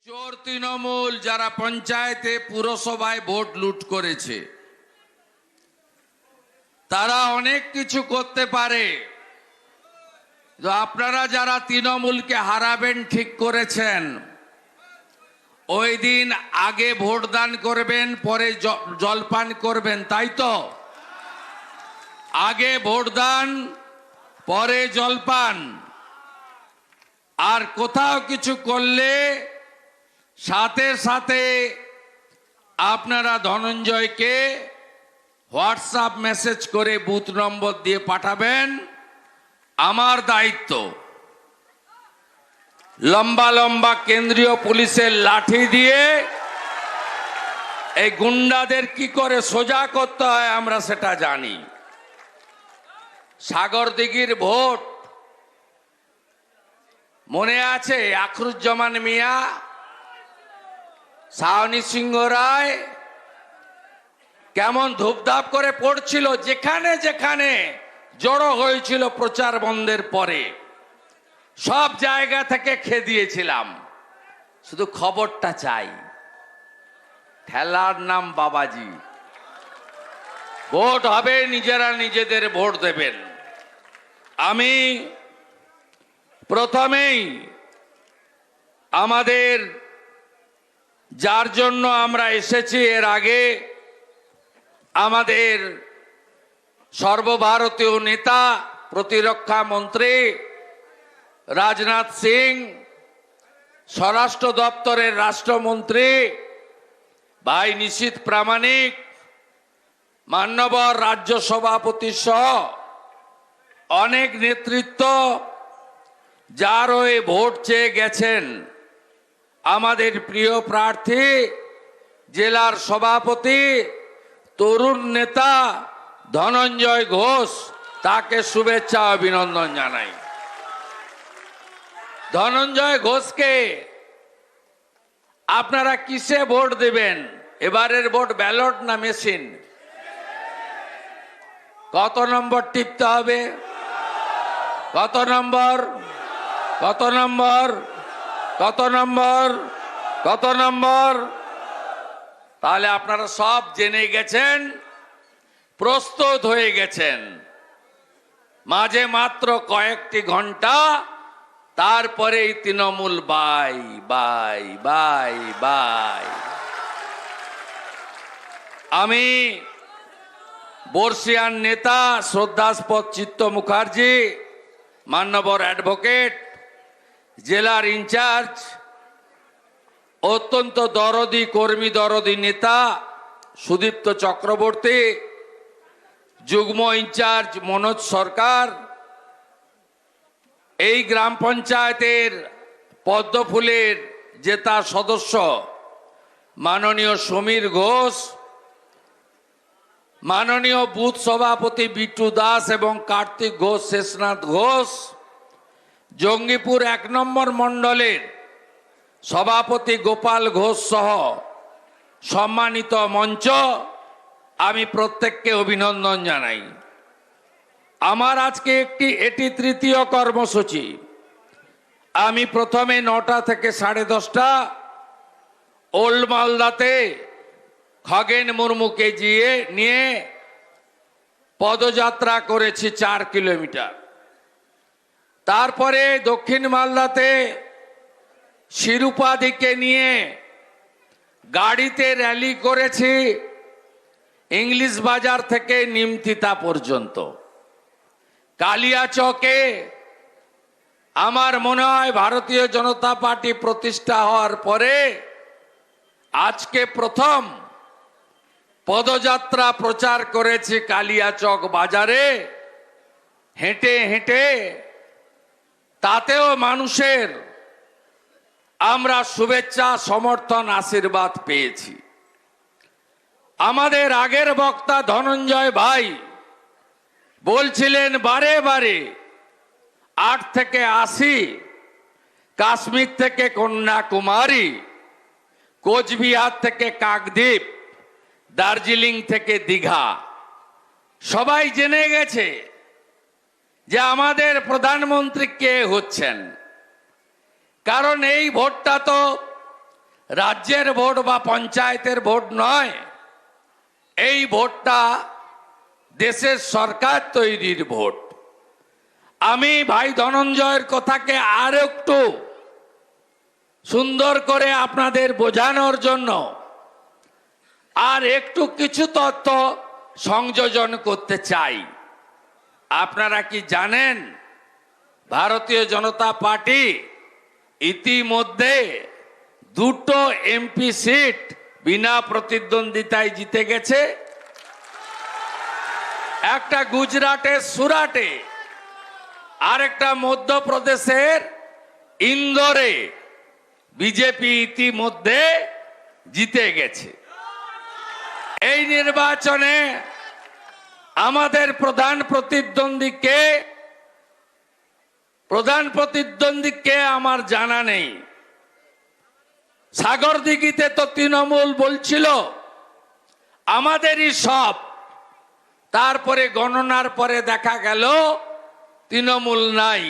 চোর তৃণমূল যারা পঞ্চায়েতে পুরসভায় ভোট লুট করেছে তারা অনেক কিছু করতে পারে। তো আপনারা যারা তৃণমূলকে হারাবেন ঠিক করেছেন, ওই দিন আগে ভোট দান করবেন, পরে জলপান করবেন, তাই তো? আগে ভোট দান, পরে জলপান। আর কোথাও কিছু করলে সাথে সাথে আপনারা ধনঞ্জয়কে হোয়াটসঅ্যাপ মেসেজ করে বুথ নম্বর দিয়ে পাঠাবেন। আমার দায়িত্ব লম্বা লম্বা কেন্দ্রীয় পুলিশের লাঠি দিয়ে এই গুন্ডাদের কি করে সোজা করতে হয় আমরা সেটা জানি। সাগরদিঘির ভোট মনে আছে? আখরুজ্জামান মিয়া, সায়নী সিংহ রায় কেমন ধূপধাপ করে পড়ছিল, যেখানে যেখানে জড়ো হয়েছিল প্রচার বন্ধের পরে সব জায়গা থেকে খেদিয়েছিলাম। শুধু খবরটা চাই। ঠেলার নাম বাবাজি। ভোট হবে, নিজেরা নিজেদের ভোট দেবেন। আমি প্রথমেই আমাদের যার জন্য আমরা এসেছি, এর আগে আমাদের সর্বভারতীয় নেতা প্রতিরক্ষা মন্ত্রী রাজনাথ সিং, স্বরাষ্ট্র দপ্তরের রাষ্ট্রমন্ত্রী ভাই নিশীথ প্রামাণিক, মান্যবর রাজ্য সভাপতি সহ অনেক নেতৃত্ব যার হয়ে ভোট চেয়ে গেছেন। আমাদের প্রিয় প্রার্থী জেলার সভাপতি তরুণ নেতা ধনঞ্জয় ঘোষ, তাকে শুভেচ্ছা অভিনন্দন জানাই। ধনঞ্জয় ঘোষকে আপনারা কিসে ভোট দেবেন? এবারের ভোট ব্যালট না মেশিন? কত নম্বর টিপতে হবে? কত নম্বর? কত নম্বর? কত নম্বর? কত নম্বর? তাহলে আপনারা সব জেনে গেছেন, প্রস্তুত হয়ে গেছেন। মাঝে মাত্র কয়েকটি ঘন্টা, তারপরেই Trinamool bye bye bye bye. আমি বর্ষিয়ান নেতা শ্রদ্ধাস্পদ চিত্ত মুখার্জি, মান্যবর অ্যাডভোকেট, জেলার ইনচার্জ, অত্যন্ত দরদি কর্মী দরদি নেতা সুদীপ্ত চক্রবর্তী, যুগ্ম ইনচার্জ মনোজ সরকার, এই গ্রাম পঞ্চায়েতের পদ্মফুলের জেতা সদস্য মাননীয় সমীর ঘোষ, মাননীয় বুথ সভাপতি বিট্টু দাস এবং কার্তিক ঘোষ, শেষনাথ ঘোষ, জঙ্গিপুর 1 নম্বর মণ্ডলের সভাপতি গোপাল ঘোষ সহ সম্মানিত মঞ্চ, আমি প্রত্যেককে অভিনন্দন জানাই। আমার আজকে এটি তৃতীয় কর্মসূচি। আমি প্রথমে 9টা থেকে 10:30 ওল্ড মালদাতে খগেন মুর্মুকে নিয়ে পদযাত্রা করেছি 4 কিলোমিটার। তারপরে দক্ষিণ মালদাতে শিরুপাদিকে নিয়ে গাড়িতে র্যালি করেছি ইংলিশ বাজার থেকে নিমতিতা পর্যন্ত। কালিয়াচকে আমার মনে হয় ভারতীয় জনতা পার্টি প্রতিষ্ঠা হওয়ার পরে আজকে প্রথম পদযাত্রা প্রচার করেছি কালিয়াচক বাজারে হেঁটে হেঁটে। তাতেও মানুষের আমরা শুভেচ্ছা, সমর্থন, আশীর্বাদ পেয়েছি। আমাদের আগের বক্তা ধনঞ্জয় ভাই বলছিলেন বারে বারে 8 থেকে 80, কাশ্মীর থেকে কন্যাকুমারী, কোচবিহার থেকে কাকদ্বীপ, দার্জিলিং থেকে দীঘা, সবাই জেনে গেছে যে আমাদের প্রধানমন্ত্রী কে হচ্ছেন। কারণ এই ভোটটা তো রাজ্যের ভোট বা পঞ্চায়েতের ভোট নয়, এই ভোটটা দেশের সরকার তৈরির ভোট। আমি ভাই ধনঞ্জয়ের কথাকে আর একটু সুন্দর করে আপনাদের বোঝানোর জন্য আর একটু কিছু তথ্য সংযোজন করতে চাই। আপনারা কি জানেন ভারতীয় জনতা পার্টি ইতিমধ্যে 2টো এমপি সিট বিনা প্রতিদ্বন্দ্বিতায় জিতে গেছে। একটা গুজরাটের সুরাটে, আর একটা মধ্যপ্রদেশের ইন্দোরে বিজেপি ইতিমধ্যে জিতে গেছে। এই নির্বাচনে আমাদের প্রধান প্রতিদ্বন্দ্বীকে আমার জানা নেই। সাগরদিঘিতে তো তৃণমূল বলছিল আমাদেরই সব, তারপরে গণনার পরে দেখা গেল তৃণমূল নাই।